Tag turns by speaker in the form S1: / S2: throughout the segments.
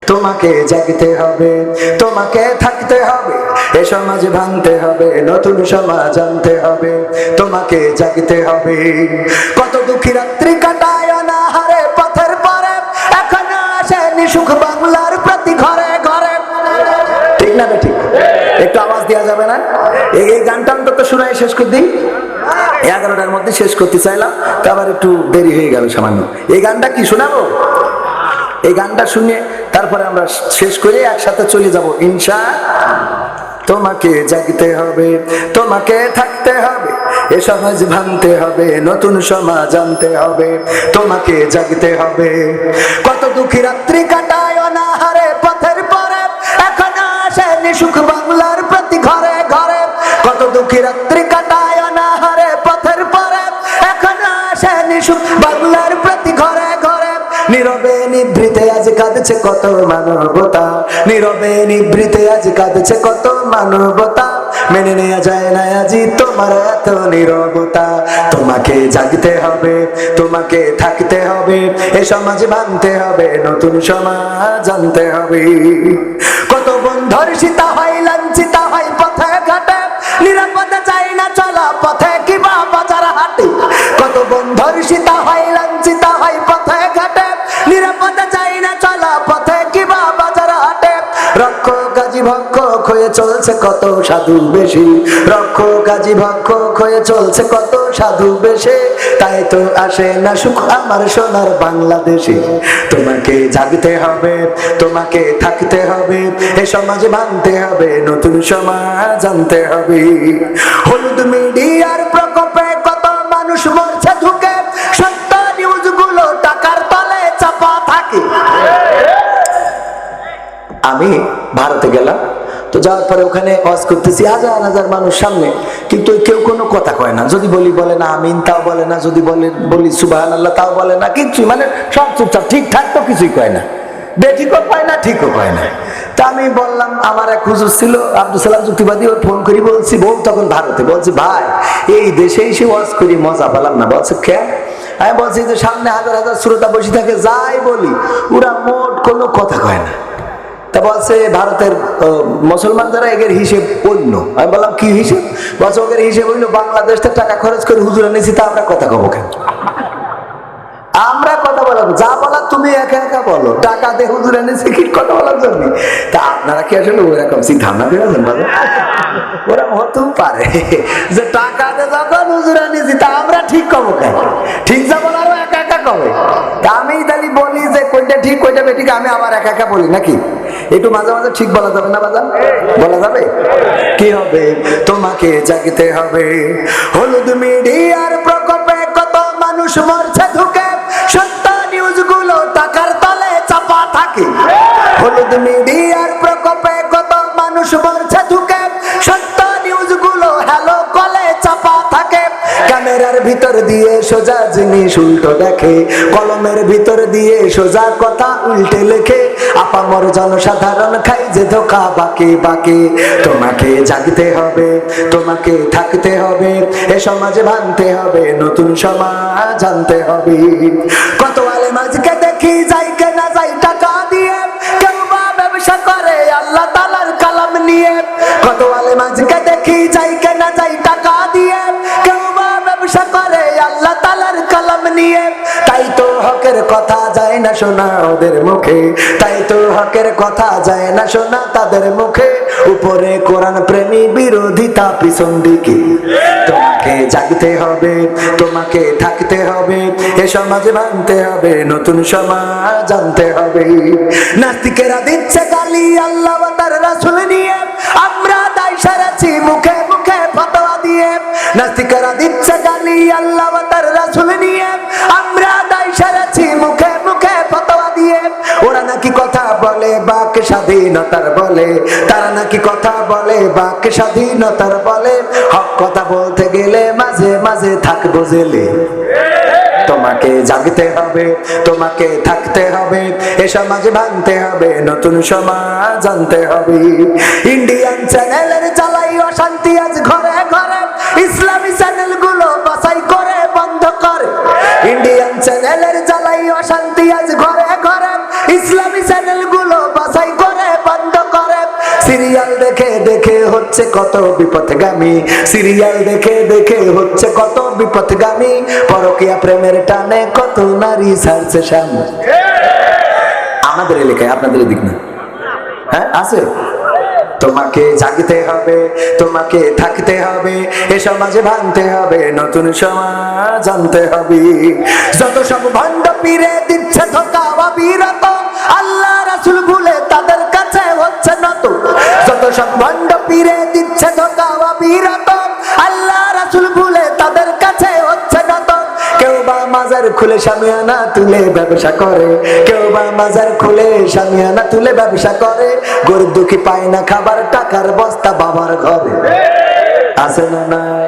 S1: তোমাকে জাগতে হবে, তোমাকে থাকতে হবে, এ সমাজ ভাঙতে হবে, নতুন সমাজ আনতে হবে, তোমাকে জাগতে হবে। কত দুঃখী রাত্রি কাটায় অনাহারে পথের পরে, এখনো আসেনি সুখ বাংলার প্রতি ঘরে ঘরে। ঠিক না ঠিক? একটু আওয়াজ দেওয়া যাবে না? এই গানটা অন্তত শুনাই শেষ করে দিই। 11টার মধ্যে শেষ করতে চাইলাম, তো আবার একটু দেরি হয়ে গেল সামান্য। এই গানটা কি শোনাবো? এই গানটা শুনে তারপরে আমরা শেষ করে একসাথে চলে যাব ইনশাআল্লাহ। তোমাকে জাগতে হবে, তোমাকে থাকতে হবে, এ সমাজ ভাঙতে হবে, নতুন সমাজ আনতে হবে, তোমাকে জাগতে হবে। কত দুঃখী রাত্রি কাটায় অনাহারে পথের পরে, এখনো আসেনি সুখ বাংলার প্রতি ঘরে ঘরে। কত দুঃখী রাত্রি কাটায় অনাহারে পথের পরে, এখনো আসেনি সুখ বাংলার প্রতি ঘরে ঘরে। নীরবে নিভৃতে আজ কাঁদছে কত মানবতা, নীরবে নিভৃতে আজ কাঁদছে কত মানবতা। মেনে নেওয়া যায় না আজি তোমার এত নীরবতা। তোমাকে জাগতে হবে, তোমাকে থাকতে হবে, এ সমাজ ভাঙতে হবে, নতুন সমাজ আনতে হবে। কত বন্ধুর সীতা হয় লাঞ্ছিতা হয় পথে ঘাটে, নিরাপদে চাই না চলা পথে কিবা বাজার হাটে। কত বন্ধুর সীতা হয় লাঞ্ছিতা হয় পথে ঘাটে, নিরাপদে চাই না চলা পথে কিবা বাজার হাটে। রক্ষক কাজী ভক্ষক হয়ে চলছে কত সাধু বেশি, রক্ষক কাজী ভক্ষক হয়ে চলছে কত সাধু বেশে। তাই তো আসে না সুখ আমার সোনার বাংলাদেশে। তোমাকে জাগতে হবে, তোমাকে থাকতে হবে, এ সমাজ ভাঙতে হবে, নতুন সমাজ আনতে হবে। হলুদ মিডিয়ার প্রকোপে কত মানুষ মরছে ঢুকে, সত্য নিউজগুলো টাকার তলে চাপা থাকে। আমি ভারতে গেলাম, তো যাওয়ার পরে ওখানে ওয়াজ করতেছি হাজার হাজার মানুষ সামনে, কিন্তু কেউ কোনো কথা কয় না। যদি বলে না আমিন তাও বলে না, যদি বলি সুবহানাল্লাহ তাও বলে না, কিচ্ছুই মানে সব চুপচাপ, ঠিকঠাক তো কিছুই কয় না, বেঠিকও পায় না ঠিকও পায় না। তা আমি বললাম, আমার এক হুজুর ছিল আব্দুল সালাম যুক্তিবাদী, ওর ফোন করি বলছি, বউ তখন ভারতে, বলছি ভাই এই দেশে এসে ওয়াজ করি মজা পেলাম না। বলছে কেন? আমি বলছি যে সামনে হাজার হাজার শ্রোতা বসে থাকে, যাই বলি ওরা মোট কোনো কথা কয় না। তা বলছে ভারতের মুসলমান যারা এগের হিসেব অন্য। আমি বললাম কি হিসেব? বলছে ওদের হিসেব হইলো বাংলাদেশ থেকে টাকা খরচ করে হুজুর এনেছি, তা আমরা কথা কব কেন? আমরা কথা বলবো, যা বলার তুমি একা একা বলো, টাকা দিয়ে হুজুর এনেছি কি কথা বলার জন্য? তা আপনারা কি আসলে ওইরকম ধারণা পেয়েছেন? বলো ওরা হতেও পারে যে টাকা দিয়ে যখন হুজুর এনেছি তা আমরা ঠিক কব কেন? ঠিক যা বলারও একা একা কবে? তা আমি তাহলে বলি যে কোনটা ঠিক কোনটা বেঠিক, আমি আবার একা একা বলি নাকি? একটু মাঝে মাঝে ঠিক বলা যাবে না বাজান? বলা যাবে? কি হবে? তোমাকে জাগতে হবে। হলুদ মিডিয়ার প্রকোপে কত মানুষ মরছে ঢুকে, সত্য নিউজগুলো টাকার তলে চাপা থাকে। হলুদ মিডিয়ার প্রকোপে কত মানুষ মরছে ঢুকে, সত্য নিউজগুলো হ্যালো কলে চাপা থাকে। ক্যামেরার ভিতর দিয়ে সোজা জিনিস উল্টো দেখে, কলমের ভিতর দিয়ে সোজা কথা উল্টে লেখে। আপামর জনসাধারণ খাই যে ধোকা বাকি বাকি। তোমাকে জাগতে হবে, তোমাকে থাকতে হবে, এ সমাজে ভাঙতে হবে, নতুন সমাজ আনতে হবে। কত আলেম আজকে দেখি যাই কেনা যাই টাকা দিয়ে, কেউ বা ব্যবসা করে আল্লাহ তাআলার কালাম নিয়ে। কত আলেম আজকে দেখি যাই কেনা যাই টাকা দিয়ে, কেউ বা ব্যবসা করে আল্লাহ তাআলার কালাম নিয়ে। তাই তো হকের কথা যায় না শোনা ওদের মুখে, তাই তো হকের কথা যায় না শোনা তাদের মুখে। উপরে কোরআন প্রেমী বিরোধিতা পিছন দিকে। তোমাকে জাগতে হবে, তোমাকে থাকতে হবে, এ সমাজে ভাঙতে হবে, নতুন সমাজ আনতে হবে। নাস্তিকেরা দিচ্ছে গালি আল্লাহ ও তার রাসূল নিয়ে, আমরা দায় সারাচ্ছি মুখে মুখে ফতোয়া দিয়ে। নাস্তিকেরা দিচ্ছে গালি আল্লাহ ও তার রাসূল নিয়ে, আমরা দায় সারাচ্ছি মুখে মুখে ফতোয়া দিয়ে। ওরা নাকি কথা বলে বাক স্বাধীনতার বলে, তারা নাকি কথা বলে বাক স্বাধীনতার বলে। হক কথা বলতে গেলে মাঝে মাঝে থাকবো জেলে। তোমাকে জাগতে হবে, তোমাকে থাকতে হবে, এ সমাজ ভাঙতে হবে, নতুন সমাজ আনতে হবে। ইন্ডিয়ান চ্যানেলের চালাই অশান্তি আজ ঘরে ঘরে, ইসলামী চ্যানেল গুলো বাছাই করে বন্ধ করে। ইন্ডিয়ান চ্যানেলের চালাই অশান্তি আজ ঘরে ঘরে, ইসলামী চ্যানেল গুলো হচ্ছে কত বিপথগামী, সিরিয়াল দেখে দেখে হচ্ছে কত বিপথগামী, পরকীয়া প্রেমের টানে কত নারী ছাড়ছে স্বামী। আমাদের এলাকায়, আপনাদের এদিক না? হ্যাঁ আছে। তোমাকে জাগতে হবে, তোমাকে থাকতে হবে, এ সমাজে ভাঙতে হবে, নতুন সমাজ আনতে হবে। যত সব ভণ্ড পীরে দিচ্ছে ধোঁকা অবিরত, আল্লাহ রাসূল ভুলে তাদের কাছে হচ্ছে নত। যত সব ভণ্ড পীরে দিচ্ছে ধোঁকা অবিরত, আল্লাহ রাসূল ভুলে তাদের কাছে হচ্ছে নত। কেউ বা মাজার খুলে শামিয়ানা তুলে ব্যবসা করে, কেউ বা মাজার খুলে শামিয়ানা তুলে ব্যবসা করে, গরিব দুঃখী পায় না খাবার, টাকার বস্তা বাবার ঘরে। আছে না নাই?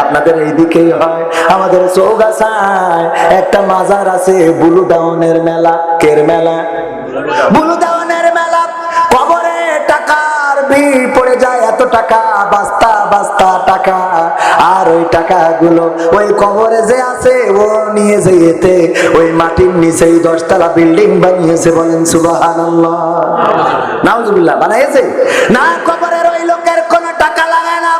S1: আপনাদের এইদিকেই হয়। আমাদের চৌগাছায় একটা মাজার আছে, বুলু দাওনের মেলা। কের মেলা? বুলু দাওনের মেলা। কবরে টাকার ভিড় পড়ে যায়, এত টাকা, বাস্তা বাস্তা টাকা। আর ওই টাকাগুলো ওই কবরে যে আছে ও নিয়ে যেতে ওই মাটির নিচেই 10 তলা বিল্ডিং বানিয়েছে। বলেন সুবহানাল্লাহ। নাউজুবিল্লাহ। বানাইছে না? কবরের ওই লোকের কোনো টাকা লাগে না।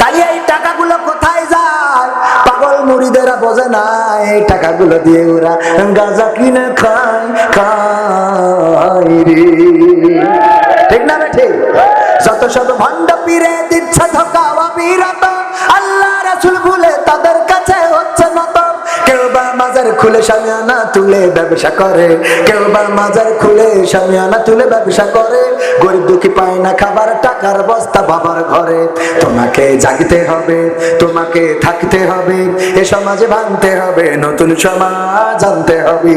S1: তাই এই টাকাগুলো কোথায় যায়? পাগল মুড়িদেরা বোঝে না, এই টাকাগুলো দিয়ে ওরা গাঁজা কিনে খায় রে। ঠিক না ঠিক? যত সব ভণ্ড পীরে দিচ্ছে ধোঁকা অবিরত, আল্লাহ রাসূল ভুলে তাদের কাছে হচ্ছে নত। কেউ বা মাজার খুলে শামিয়ানা তুলে ব্যবসা করে, কেউ বা মাজার খুলে শামিয়ানা তুলে ব্যবসা করে, গরিব দুঃখী পায় না খাবার, টাকার বস্তা বাবার ঘরে। তোমাকে জাগতে হবে, তোমাকে থাকতে হবে, এ সমাজে ভাঙতে হবে, নতুন সমাজ আনতে হবে।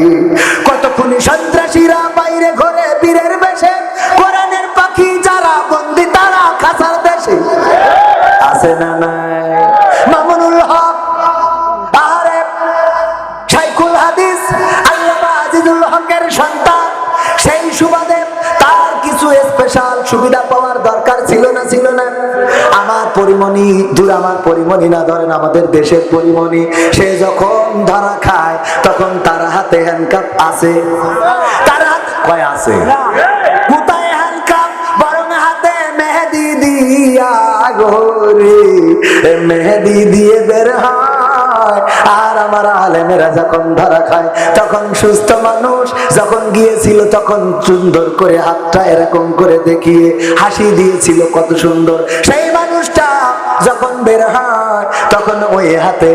S1: কত খুনি সন্ত্রাসীরা বাইরে ঘরে বীরের বেশে, কোরআনের পাখি যারা বন্দি তারা খাসার দেশে। আছে না নাই? মামুনুল হক, আরে শাইখুল হাদিস আল্লামা আজিজুল হকের সন্তান, সেই সুবাদে তার কিছু স্পেশাল সুবিধা পাওয়ার দরকার ছিল না? ছিল না? আমার পরিমণি, দূর আমার পরিমণি না, ধরেন আমাদের দেশের পরিমণি, সে যখন ধরা খায় তখন তার হাতে হ্যান্ডকাপ আছে। তার হাত কয় আছে? কোথায় হ্যান্ডকাপ? বরং হাতে মেহেদি দিয়া গোরে, মেহেদি দিয়ে বের হয়। আর আমার আলেমেরা যখন ধরা খায় তখন সুস্থ মানুষ যখন গিয়েছিল তখন সুন্দর করে হাতটা এরকম করে দেখিয়ে হাসি দিয়েছিল, কত সুন্দর। সেই মানুষটা যখন বের হয় তখন ওই হাতে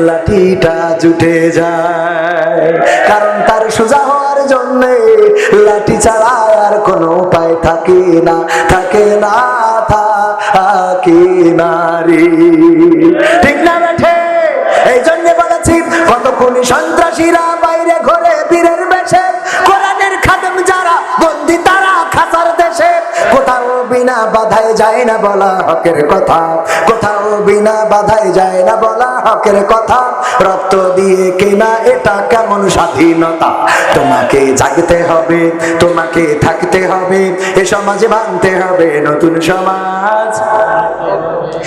S1: লাঠিটা জুটে যায়, কারণ তার সোজা হওয়ার জন্য লাঠি ছাড়া আর কোনো উপায় থাকে না, থাকে না, থাকে না রে। ঠিক না বেঠে? এই জন্য বলেছি কত খুনি সন্ত্রাসীরা বাইরে ঘরে বীরের বেশে, কোরআনের খাদেম যারা বন্দি তারা খাসার দেশে। কোথাও বিনা বাধায় যায় না বলা হকের কথা, কোথাও বিনা বাধায় যায় না বলা হকের কথা। রক্ত দিয়ে কেনা এটা কেমন স্বাধীনতা? তোমাকে জাগতে হবে, তোমাকে থাকতে হবে, এ সমাজে ভাঙতে হবে, নতুন সমাজ।